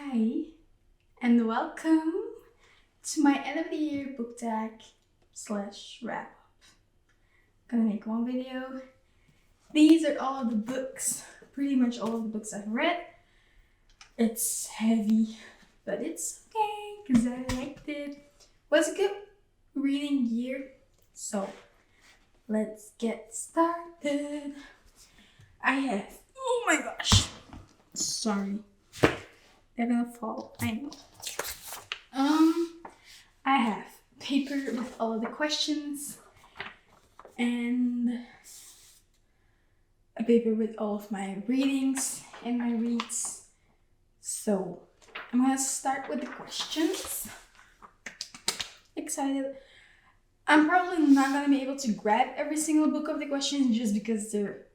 Hi, and welcome to my end of the year book tag / wrap up. Gonna make one video. These are all of the books, pretty much all of the books I've read. It's heavy, but it's okay because I liked it. Was a good reading year, so let's get started. I have, oh my gosh, sorry. They're gonna fall, I know. I have paper with all of the questions and a paper with all of my readings and my reads. So I'm gonna start with the questions. Excited. I'm probably not gonna be able to grab every single book of the questions just because they're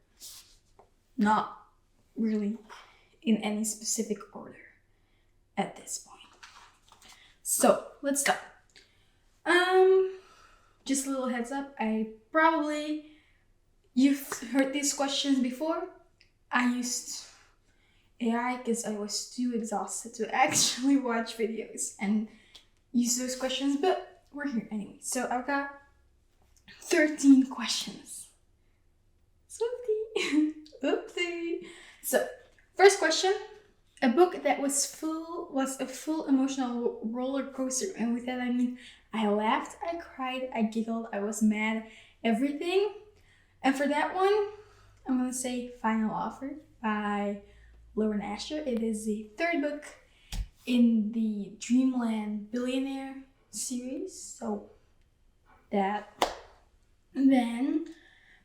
not really in any specific order at this point. So let's start. Just a little heads up, you've heard these questions before. I used AI because I was too exhausted to actually watch videos and use those questions, but we're here anyway. So I've got 13 questions. Oopsie. So, first question. A book that was a full emotional roller coaster, and with that I mean I laughed, I cried, I giggled, I was mad, everything. And for that one, I'm gonna say Final Offer by Lauren Asher. It is the third book in the Dreamland Billionaire series. So that. And then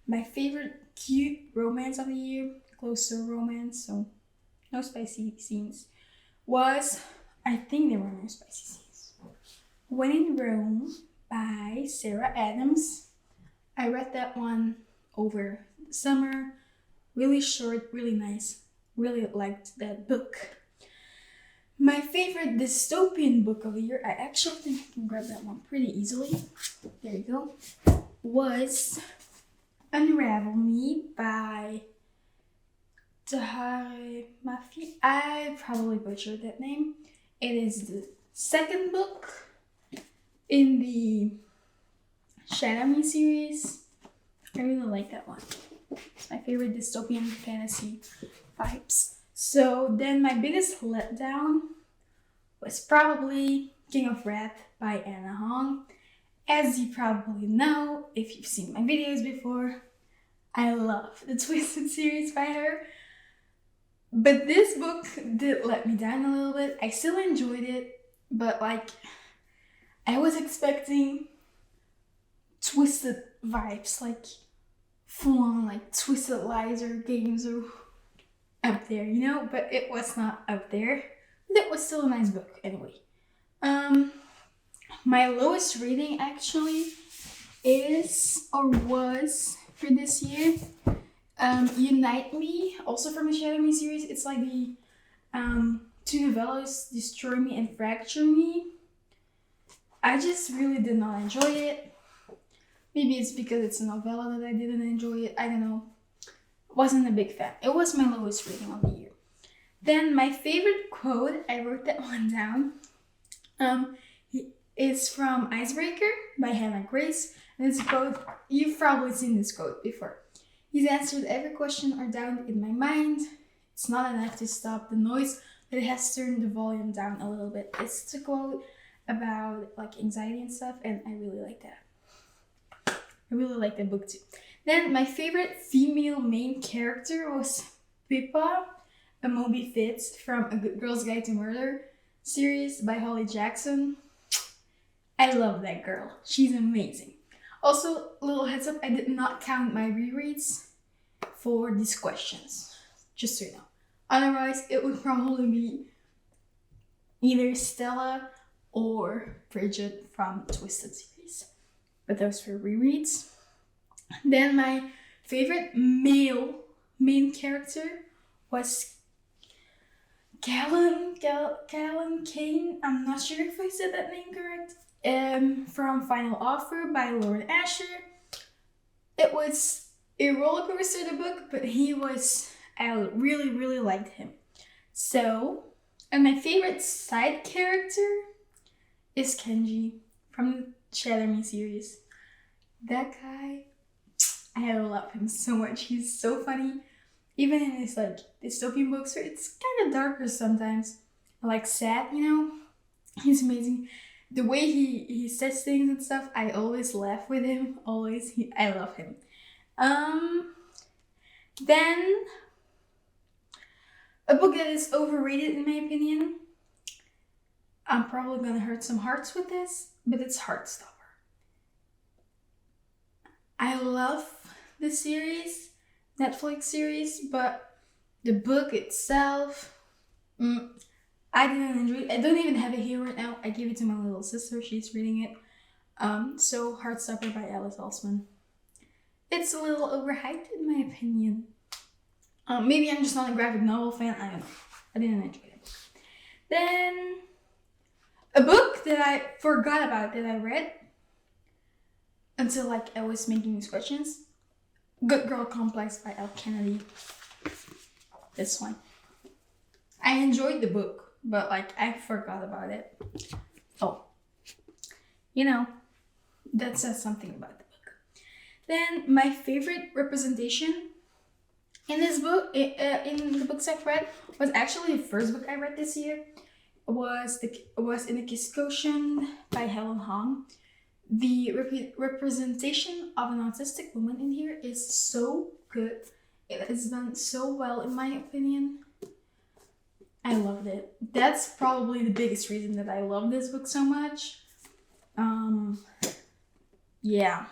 my favorite cute romance of the year, closer romance, so no spicy scenes, was, I think there were no spicy scenes, When in Rome by Sarah Adams. I read that one over the summer. Really short, really nice. Really liked that book. My favorite dystopian book of the year, I actually think I can grab that one pretty easily. There you go. Was Unravel Me by Tahari Mafi. I probably butchered that name. It is the second book in the Shadow Me series. I really like that one. It's my favorite dystopian fantasy vibes. So then my biggest letdown was probably King of Wrath by Anna Hong. As you probably know, if you've seen my videos before, I love the Twisted series by her. But this book did let me down a little bit. I still enjoyed it, but I was expecting twisted vibes, full on Twisted Lies or games or up there, but it was not up there. That was still a nice book anyway. My lowest rating actually was for this year, Unite Me, also from the Shadow Me series. It's like the two novellas, Destroy Me and Fracture Me. I just really did not enjoy it. Maybe it's because it's a novella that I didn't enjoy it. I don't know. Wasn't a big fan. It was my lowest rating of the year. Then my favorite quote, I wrote that one down, is from Icebreaker by Hannah Grace. And it's a quote, you've probably seen this quote before. He's answered every question or doubt in my mind. It's not enough to stop the noise, but it has turned the volume down a little bit. It's a quote about anxiety and stuff, and I really like that. I really like that book too. Then my favorite female main character was Pippa, a Moby Fitz from A Good Girl's Guide to Murder series by Holly Jackson. I love that girl. She's amazing. Also, little heads up, I did not count my rereads for these questions, just so you know. Otherwise, it would probably be either Stella or Bridget from Twisted series. But those were rereads. Then my favorite male main character was Callan Kane. I'm not sure if I said that name correct. From Final Offer by Lauren Asher. It was a roller coaster, the book, but I really, really liked him. So And my favorite side character is Kenji from the Shatter Me series. That guy, I love him so much. He's so funny. Even in his like dystopian books, where it's kind of darker sometimes, like sad, you know. He's amazing. The way he says things and stuff, I always laugh with him. Always, I love him. Then a book that is overrated in my opinion. I'm probably gonna hurt some hearts with this, but it's Heartstopper. I love the series, Netflix series, but the book itself, I didn't enjoy it. I don't even have it here right now. I gave it to my little sister. She's reading it. So Heartstopper by Alice Alsman. It's a little overhyped in my opinion. Maybe I'm just not a graphic novel fan. I don't know. I didn't enjoy it. Then a book that I forgot about that I read until like I was making these questions. Good Girl Complex by L. Kennedy. This one. I enjoyed the book, but like I forgot about it. Oh, you know, that says something about the book. Then my favorite representation in this book, in the books I've read, was actually the first book I read this year. Was In a Kiss Ocean by Helen Hong. The representation of an autistic woman in here is so good. It is done so well, in my opinion. I loved it. That's probably the biggest reason that I love this book so much. Yeah.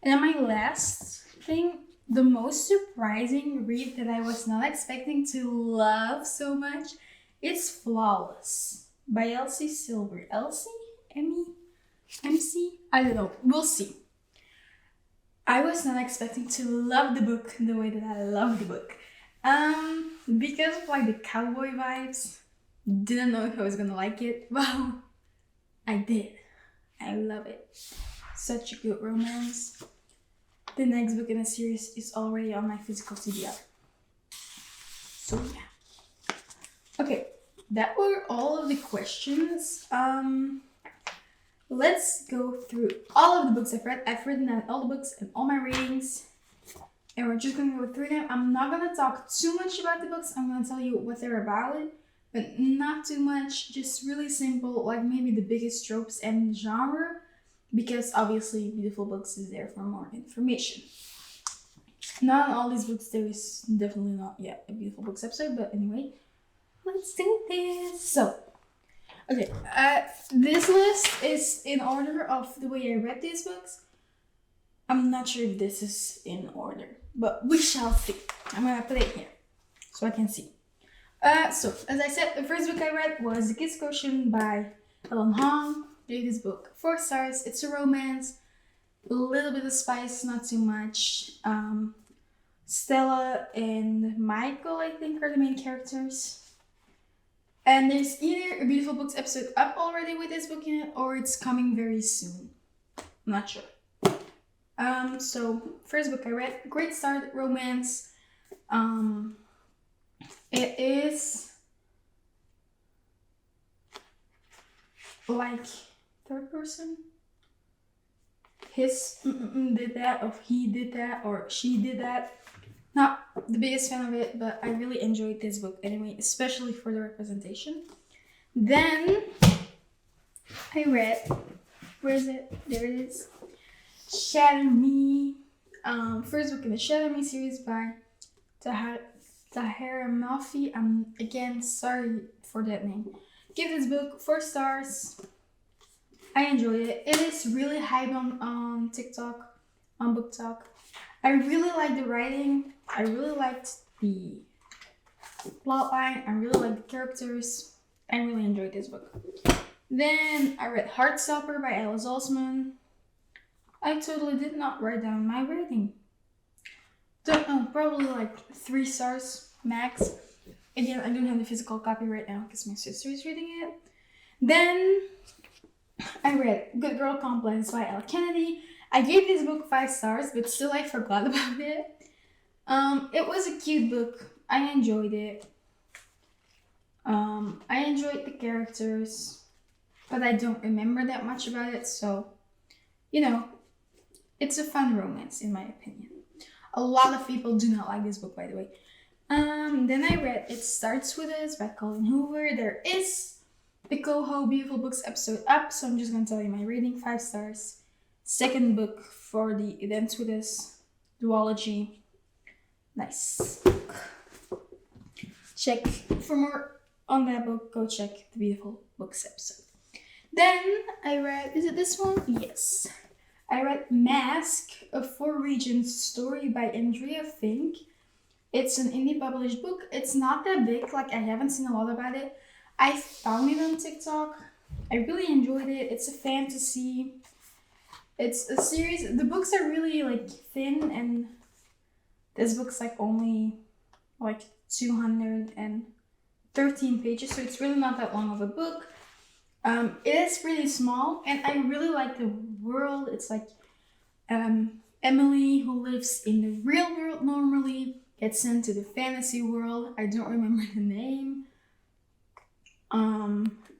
And then my last thing, the most surprising read that I was not expecting to love so much is Flawless by Elsie Silver. Elsie? Emmy? MC? I don't know. We'll see. I was not expecting to love the book the way that I love the book. Because of like the cowboy vibes, didn't know if I was gonna like it. Well, I did. I love it. Such a good romance. The next book in the series is already on my physical TBR. So yeah. Okay, that were all of the questions. Let's go through all of the books I've read. I've written down all the books and all my ratings. And we're just going to go through them. I'm not going to talk too much about the books. I'm going to tell you what they're about, but not too much. Just really simple, like maybe the biggest tropes and genre. Because obviously Beautiful Books is there for more information. Not on all these books, there is definitely not yet a Beautiful Books episode. But anyway, let's do this. So, okay, this list is in order of the way I read these books. I'm not sure if this is in order, but we shall see. I'm gonna put it here so I can see. So, as I said, the first book I read was The Kiss Ocean by Helen Hong. Gave this book 4 stars. It's a romance, a little bit of spice, not too much. Stella and Michael, I think, are the main characters. And there's either a Beautiful Books episode up already with this book in it, or it's coming very soon. I'm not sure. So first book I read, great start, romance. It is like third person. His did that, or he did that, or she did that. Not the biggest fan of it, but I really enjoyed this book anyway, especially for the representation. Then I read, where is it? There it is. Shatter Me. First book in the Shatter Me series by Tahara Mafi. I'm again sorry for that name. Give this book 4 stars. I enjoyed it. It is really hyped on TikTok, on Book Talk. I really liked the writing. I really liked the plotline. I really liked the characters. I really enjoyed this book. Then I read Heartstopper by Alice Alsman. I totally did not write down my rating. Don't know, probably like 3 stars max. Again, I don't have the physical copy right now because my sister is reading it. Then I read Good Girl Complex by L. Kennedy. I gave this book 5 stars, but still I forgot about it. It was a cute book. I enjoyed it. I enjoyed the characters, but I don't remember that much about it, so, you know, it's a fun romance in my opinion. A lot of people do not like this book, by the way. Then I read It Starts With Us by Colin Hoover. There is the Coho Beautiful Books episode up, so I'm just gonna tell you my rating, 5 stars. Second book for the It Ends With Us duology. Nice book. Check for more on that book, go check the Beautiful Books episode. Then I read, is it this one? Yes. I read Mask, a 4 Regions story by Andrea Fink. It's an indie published book. It's not that big, like I haven't seen a lot about it. I found it on TikTok. I really enjoyed it. It's a fantasy. It's a series. The books are really like thin, and this book's like only like 213 pages, so it's really not that long of a book. It is really small, and I really like the world. It's like Emily, who lives in the real world normally, gets sent to the fantasy world. I don't remember the name.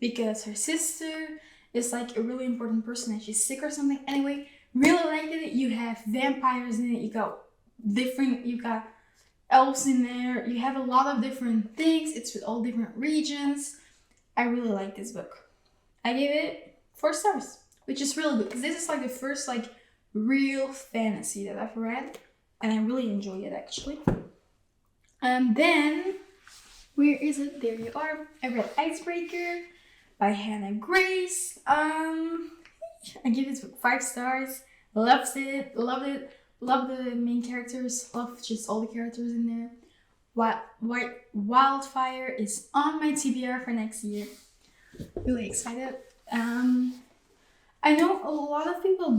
Because her sister is like a really important person and she's sick or something. Anyway, really liked it. You have vampires in it. You got elves in there. You have a lot of different things. It's with all different regions. I really like this book. I gave it 4 stars, which is really good because this is like the first like real fantasy that I've read, and I really enjoy it actually. Then where is it? There you are. I read Icebreaker by Hannah Grace. I give this book 5 stars. Loved it. Love the main characters. Love just all the characters in there. Wildfire is on my TBR for next year. Really excited. I know a lot of people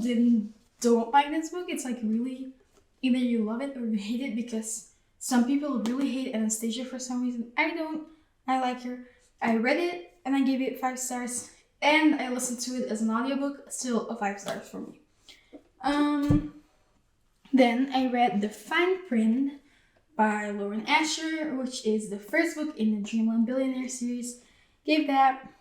don't like this book. It's like really either you love it or you hate it, because some people really hate Anastasia for some reason. I don't. I like her. I read it and I gave it 5 stars, and I listened to it as an audiobook. Still a 5 stars for me. Then I read The Fine Print by Lauren Asher, which is the first book in the Dreamland Billionaire series. Gave that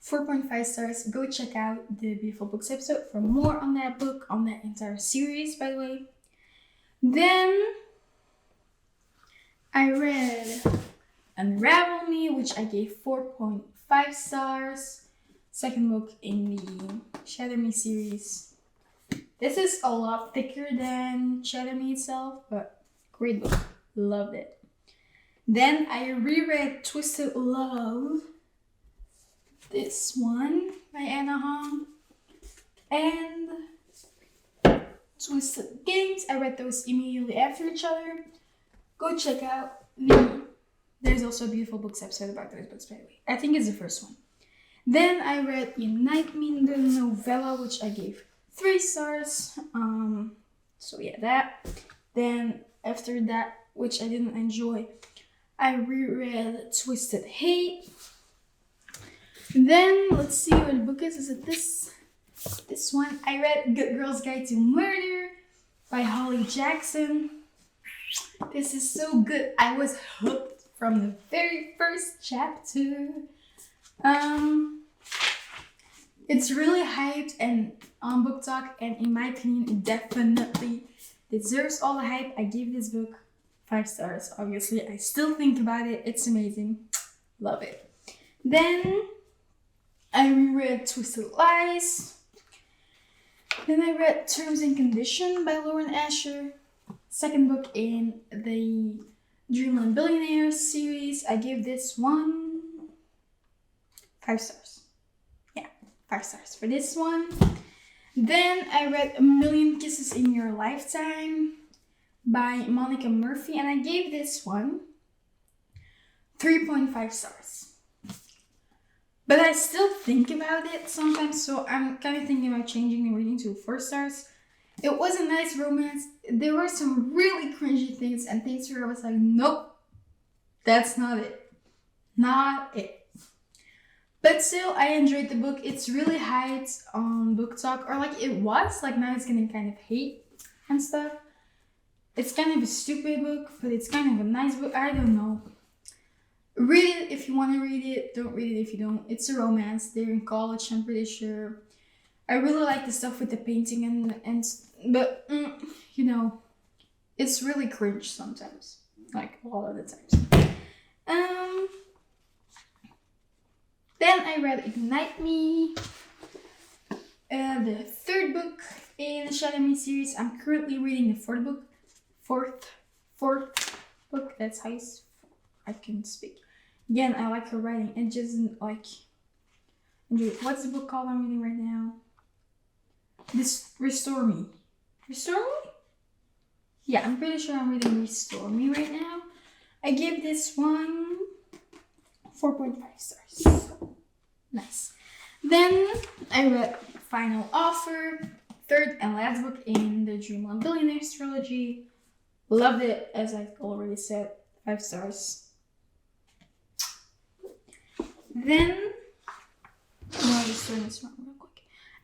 4.5 stars. Go check out the Beautiful Books episode for more on that book, on that entire series, by the way. Then I read Unravel Me, which I gave 4.5 stars. Second book in the Shatter Me series. This is a lot thicker than Shatter Me itself, but great book. Loved it. Then I reread Twisted Love. This one by Anna Hong. And Twisted Games. I read those immediately after each other. Go check out there's also a Beautiful Books episode about those books, by the way. I think it's the first one. Then I read Unite Me, the novella, which I gave 3 stars. So yeah, that. Then after that, which I didn't enjoy, I reread Twisted Hate. Then let's see what the book is. Is it this one? I read Good Girl's Guide to Murder by Holly Jackson. This is so good. I was hooked from the very first chapter. It's really hyped and on Book Talk, and in my opinion, it definitely deserves all the hype. I give this book 5 stars. Obviously, I still think about it. It's amazing. Love it. Then I reread Twisted Lies. Then I read Terms and Conditions by Lauren Asher. Second book in the Dreamland Billionaires series. I give this one 5 stars. Yeah, 5 stars for this one. Then I read A Million Kisses in Your Lifetime by Monica Murphy, and I gave this one 3.5 stars. But I still think about it sometimes, so I'm kind of thinking about changing the rating to 4 stars. It was a nice romance. There were some really cringy things and things where I was like, nope, that's not it. Not it. But still, I enjoyed the book. It's really hyped on Book Talk, or like it was. Like now it's getting kind of hate and stuff. It's kind of a stupid book, but it's kind of a nice book. I don't know. Read it if you want to read it. Don't read it if you don't. It's a romance. They're in college, I'm pretty sure. I really like the stuff with the painting but you know, it's really cringe sometimes. Like a lot of the times. Then I read Ignite Me, the third book in the Shadow Me series. I'm currently reading the fourth book. That's how I can speak. Again, I like her writing. It just like, what's the book called I'm reading right now? This Restore Me. Restore Me? Yeah, I'm pretty sure I'm reading Restore Me right now. I give this one 4.5 stars. Nice. Then I read Final Offer, third and last book in the Dreamland Billionaires trilogy. Loved it, as I already said, 5 stars. Then, I'll just turn this one real quick.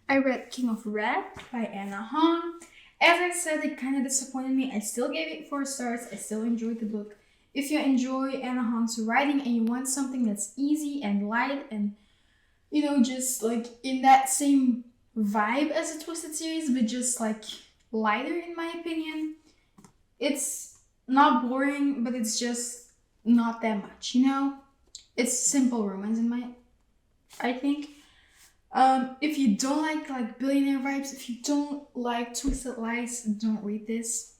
I read King of Rap by Anna Hong. As I said, it kind of disappointed me. I still gave it 4 stars. I still enjoyed the book. If you enjoy Anna Hong's writing and you want something that's easy and light and, you know, just like in that same vibe as the Twisted series, but just like lighter in my opinion, it's not boring, but it's just not that much, you know? It's simple romance I think. If you don't like billionaire vibes, if you don't like twisted lies, don't read this.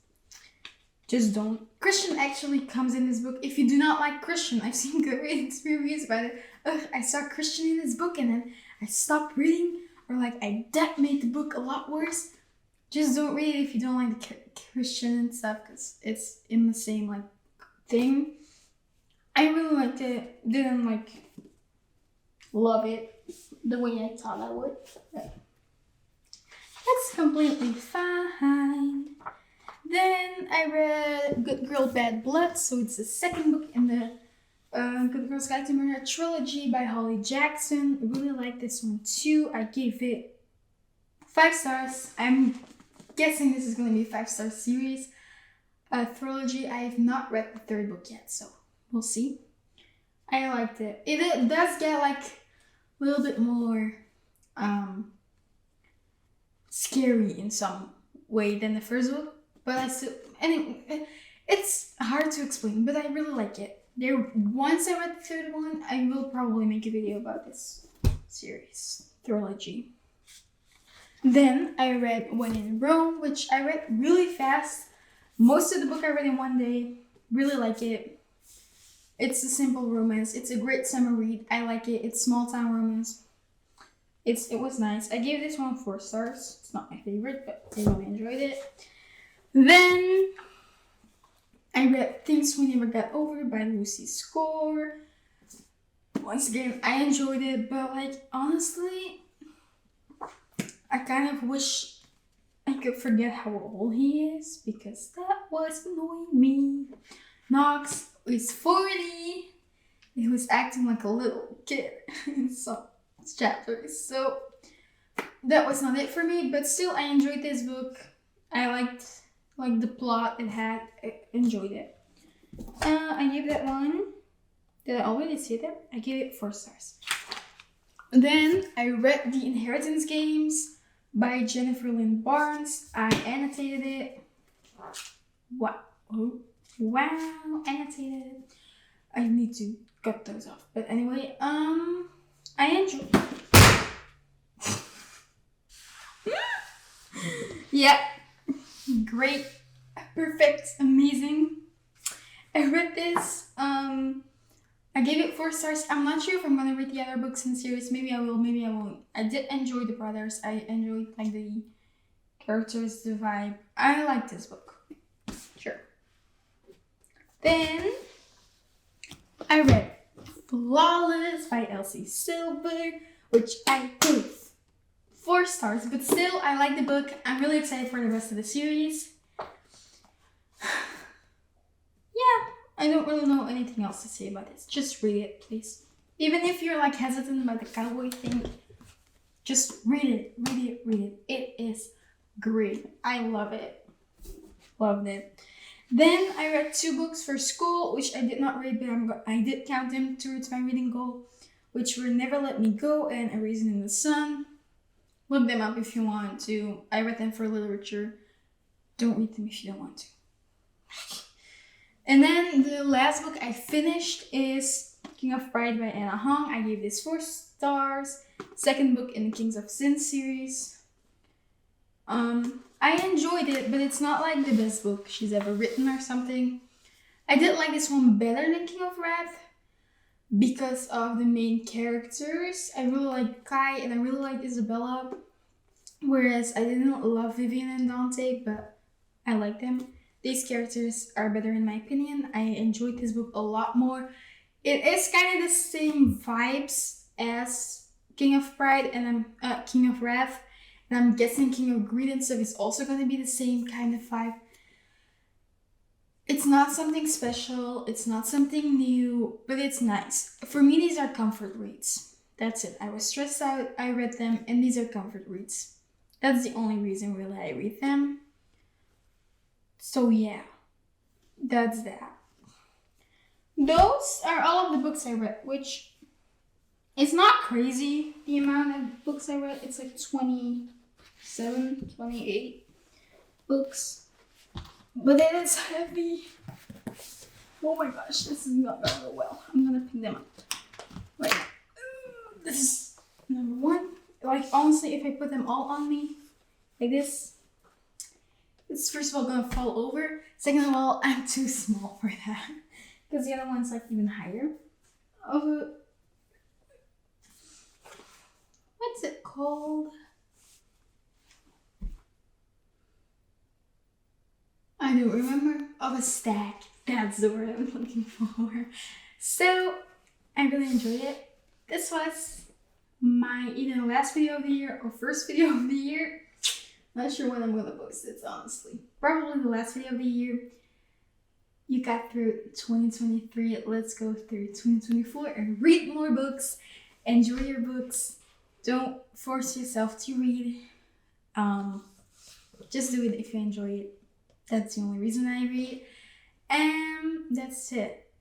Just don't. Christian actually comes in this book. If you do not like Christian, I've seen Goodreads reviews about it. I saw Christian in this book and then I stopped reading, or like that made the book a lot worse. Just don't read it if you don't like the Christian and stuff, because it's in the same like thing. I really liked it. Didn't like love it the way I thought I would. But that's completely fine. Then I read Good Girl Bad Blood, so it's the second book in the Good Girls Guide to Murder trilogy by Holly Jackson. I really like this one too. I gave it 5 stars. I'm guessing this is going to be a 5-star series. Trilogy. I have not read the third book yet, so we'll see. I liked it. It does get like a little bit more scary in some way than the first book, but I still, and it's hard to explain, but I really like it. Once I read the third one, I will probably make a video about this series trilogy. Then I read When in Rome, which I read really fast. Most of the book I read in one day. Really like it. It's a simple romance. It's a great summer read. I like it. It's small town romance. It was nice. I gave this one 4 stars. It's not my favorite, but I really enjoyed it. Then I read Things We Never Got Over by Lucy Score. Once again, I enjoyed it, but like honestly, I kind of wish I could forget how old he is, because that was annoying me. Knox is 40. He was acting like a little kid in some chapters, so that was not it for me. But still, I enjoyed this book. I liked like the plot it had. I enjoyed it. I gave that one. Did I already say that? I gave it 4 stars. Then I read The Inheritance Games by Jennifer Lynn Barnes. I annotated it. Wow. Oh, wow. Annotated it. I need to cut those off. But anyway, I enjoyed it. Yeah. Great. Perfect. Amazing. I read this. I gave it 4 stars. I'm not sure if I'm gonna read the other books in the series. Maybe I will, maybe I won't. I did enjoy the brothers. I enjoyed like the characters, the vibe. I like this book. Sure. Then I read Flawless by Elsie Silver, which I gave 4 stars, but still I like the book. I'm really excited for the rest of the series. Yeah. I don't really know anything else to say about this. Just read it, please. Even if you're like hesitant about the cowboy thing, just read it, read it, read it. It is great. I love it. Loved it. Then I read 2 books for school, which I did not read, but I did count them towards my reading goal, which were Never Let Me Go and A Raisin in the Sun. Look them up if you want to. I read them for literature. Don't read them if you don't want to. And then the last book I finished is King of Pride by Anna Hong. I gave this 4 stars. Second book in the Kings of Sin series. I enjoyed it, but it's not like the best book she's ever written or something. I did like this one better than King of Wrath because of the main characters. I really like Kai and I really like Isabella, whereas I didn't love Vivian and Dante, but I like them. These characters are better in my opinion. I enjoyed this book a lot more. It is kind of the same vibes as King of Pride and King of Wrath. And I'm guessing King of Greed and stuff is also going to be the same kind of vibe. It's not something special. It's not something new, but it's nice. For me, these are comfort reads. That's it. I was stressed out. I read them and these are comfort reads. That's the only reason really I read them. So yeah, that's that. Those are all of the books I read, which is not crazy, the amount of books I read. It's like 27, 28 books. But it is heavy. Oh my gosh, this is not gonna go well. I'm gonna pick them up right now. This is number 1. Like, honestly, if I put them all on me, like this, it's first of all gonna fall over. Second of all, I'm too small for that. Because the other one's like even higher. What's it called? I don't remember. Of a stack. That's the word I was looking for. So, I really enjoyed it. This was my either last video of the year or first video of the year. Not sure when I'm gonna post it, honestly. Probably the last video of the year. You got through 2023. Let's go through 2024 and read more books. Enjoy your books. Don't force yourself to read. Just do it if you enjoy it. That's the only reason I read. And that's it.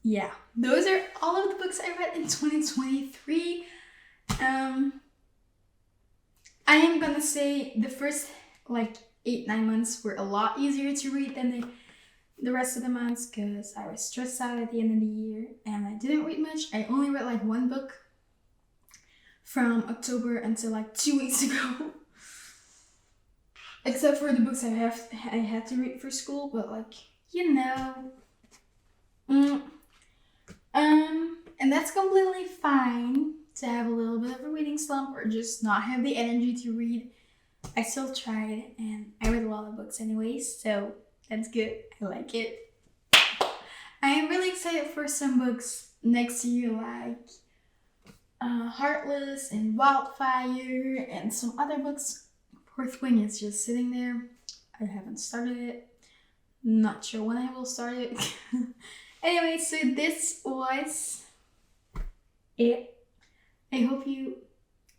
Yeah, those are all of the books I read in 2023. I am gonna say the first like 8-9 months were a lot easier to read than the rest of the months because I was stressed out at the end of the year and I didn't read much. I only read like 1 book from October until like 2 weeks ago. Except for the books I had to read for school, but like, you know. And that's completely fine to have a little bit of a reading slump or just not have the energy to read. I still tried and I read a lot of books anyways, so that's good. I like it. I am really excited for some books next year like Heartless and Wildfire and some other books. Fourth Wing is just sitting there. I haven't started it. Not sure when I will start it. Anyway, so this was it. I hope you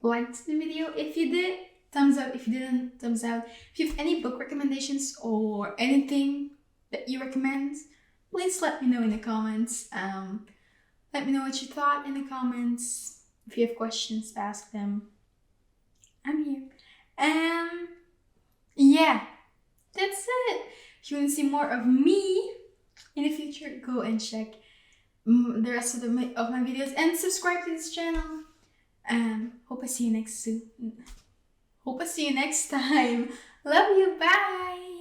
liked the video. If you did, thumbs up. If you didn't, thumbs out. If you have any book recommendations or anything that you recommend, please let me know in the comments. Let me know what you thought in the comments. If you have questions, ask them. I'm here. Yeah, that's it. If you want to see more of me in the future, go and check the rest of my videos and subscribe to this channel. Hope I see you next time. Love you. Bye.